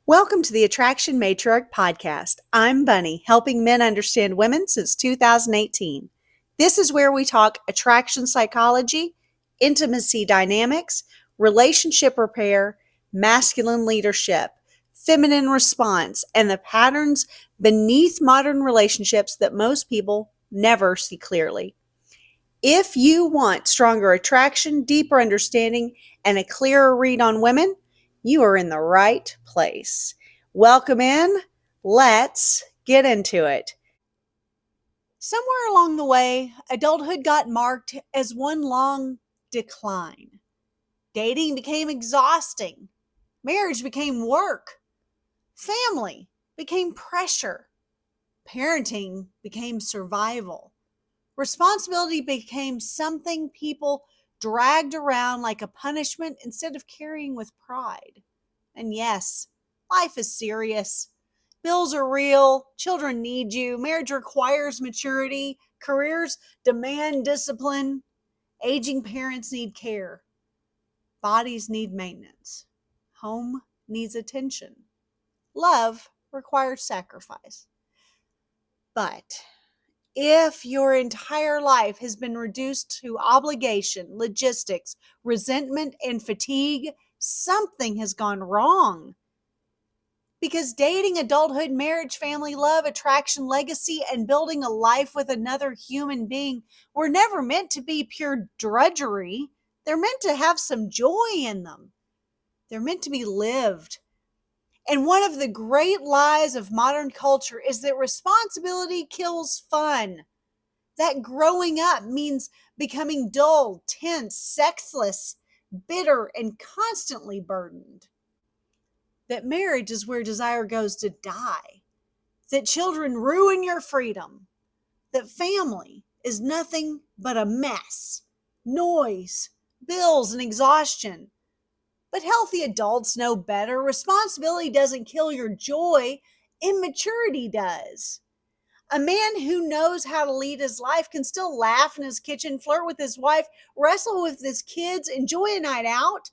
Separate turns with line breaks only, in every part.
Welcome to the Attraction Matriarch podcast. I'm Bunny, helping men understand women since 2018. This is where we talk attraction psychology, intimacy dynamics, relationship repair, masculine leadership, feminine response, and the patterns beneath modern relationships that most people never see clearly. If you want stronger attraction, deeper understanding, and a clearer read on women, you are in the right place. Welcome in. Let's get into it. Somewhere along the way, adulthood got marked as one long decline. Dating became exhausting. Marriage became work. Family became pressure. Parenting became survival. Responsibility became something people dragged around like a punishment instead of carrying with pride. And yes, life is serious. Bills are real. Children need you. Marriage requires maturity. Careers demand discipline. Aging parents need care. Bodies need maintenance. Home needs attention. Love requires sacrifice. But if your entire life has been reduced to obligation, logistics, resentment, and fatigue, something has gone wrong. Because dating, adulthood, marriage, family, love, attraction, legacy, and building a life with another human being were never meant to be pure drudgery. They're meant to have some joy in them. They're meant to be lived. And one of the great lies of modern culture is that responsibility kills fun. That growing up means becoming dull, tense, sexless, bitter, and constantly burdened. That marriage is where desire goes to die. That children ruin your freedom. That family is nothing but a mess, noise, bills, and exhaustion. But healthy adults know better. Responsibility doesn't kill your joy, immaturity does. A man who knows how to lead his life can still laugh in his kitchen, flirt with his wife, wrestle with his kids, enjoy a night out,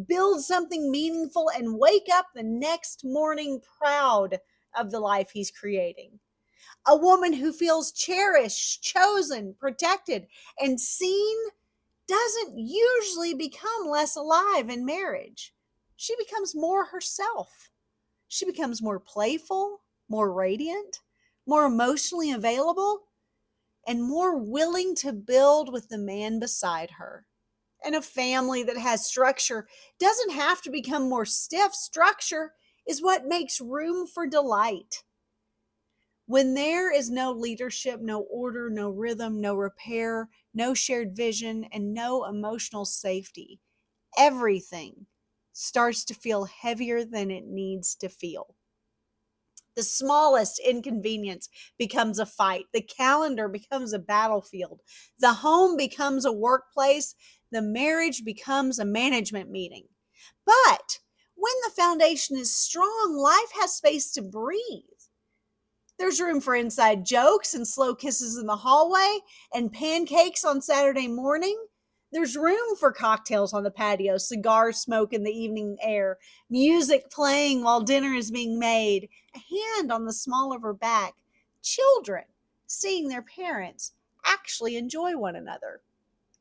build something meaningful, and wake up the next morning proud of the life he's creating. A woman who feels cherished, chosen, protected, and seen doesn't usually become less alive in marriage. She becomes more herself. She becomes more playful, more radiant, more emotionally available, and more willing to build with the man beside her. And a family that has structure doesn't have to become more stiff. Structure is what makes room for delight. When there is no leadership, no order, no rhythm, no repair, no shared vision, and no emotional safety, everything starts to feel heavier than it needs to feel. The smallest inconvenience becomes a fight. The calendar becomes a battlefield. The home becomes a workplace. The marriage becomes a management meeting. But when the foundation is strong, life has space to breathe. There's room for inside jokes and slow kisses in the hallway and pancakes on Saturday morning. There's room for cocktails on the patio, cigar smoke in the evening air, music playing while dinner is being made, a hand on the small of her back, children seeing their parents actually enjoy one another.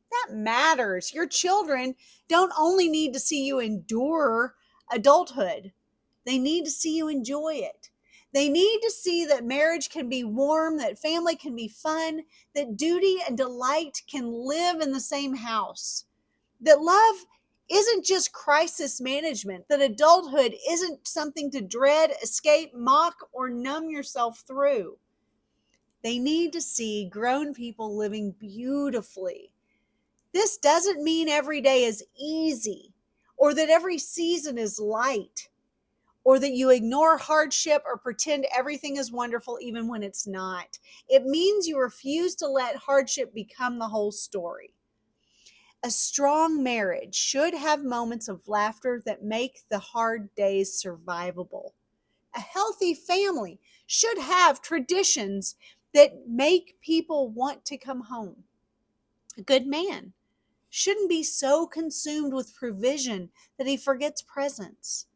That matters. Your children don't only need to see you endure adulthood, they need to see you enjoy it. They need to see that marriage can be warm, that family can be fun, that duty and delight can live in the same house, that love isn't just crisis management, that adulthood isn't something to dread, escape, mock, or numb yourself through. They need to see grown people living beautifully. This doesn't mean every day is easy or that every season is light, or that you ignore hardship or pretend everything is wonderful even when it's not. It means you refuse to let hardship become the whole story. A strong marriage should have moments of laughter that make the hard days survivable. A healthy family should have traditions that make people want to come home. A good man shouldn't be so consumed with provision that he forgets presence.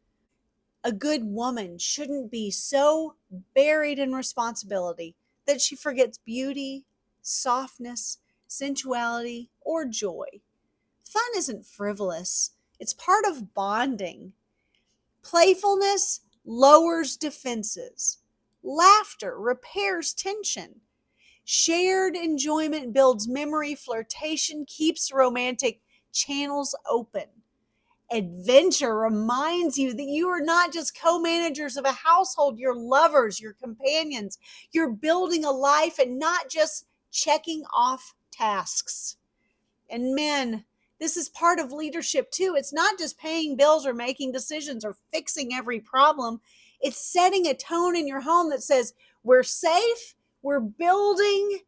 A good woman shouldn't be so buried in responsibility that she forgets beauty, softness, sensuality, or joy. Fun isn't frivolous, it's part of bonding. Playfulness lowers defenses. Laughter repairs tension. Shared enjoyment builds memory. Flirtation keeps romantic channels open. Adventure reminds you that you are not just co managers of a household, you're lovers, you're companions. You're building a life and not just checking off tasks. And men, this is part of leadership too. It's not just paying bills or making decisions or fixing every problem. It's setting a tone in your home that says, we're safe, we're building,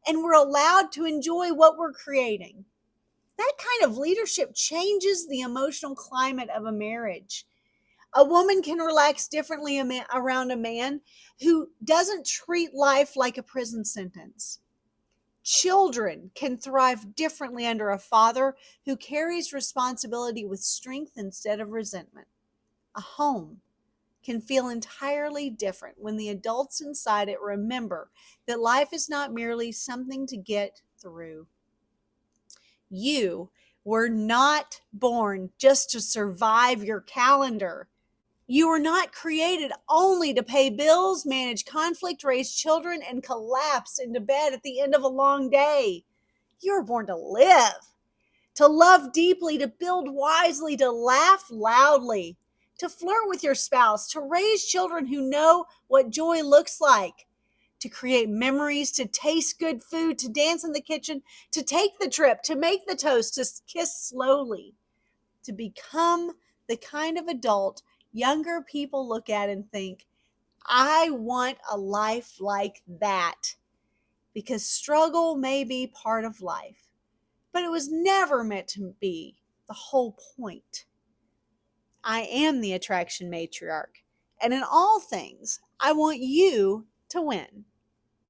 and we're allowed to enjoy what we're creating. That kind of leadership changes the emotional climate of a marriage. A woman can relax differently around a man who doesn't treat life like a prison sentence. Children can thrive differently under a father who carries responsibility with strength instead of resentment. A home can feel entirely different when the adults inside it remember that life is not merely something to get through. You were not born just to survive your calendar. You were not created only to pay bills, manage conflict, raise children, and collapse into bed at the end of a long day. You were born to live, to love deeply, to build wisely, to laugh loudly, to flirt with your spouse, to raise children who know what joy looks like, to create memories, to taste good food, to dance in the kitchen, to take the trip, to make the toast, to kiss slowly, to become the kind of adult younger people look at and think, I want a life like that. Because struggle may be part of life, but it was never meant to be the whole point. I am the Attraction Matriarch, and in all things, I want you to win.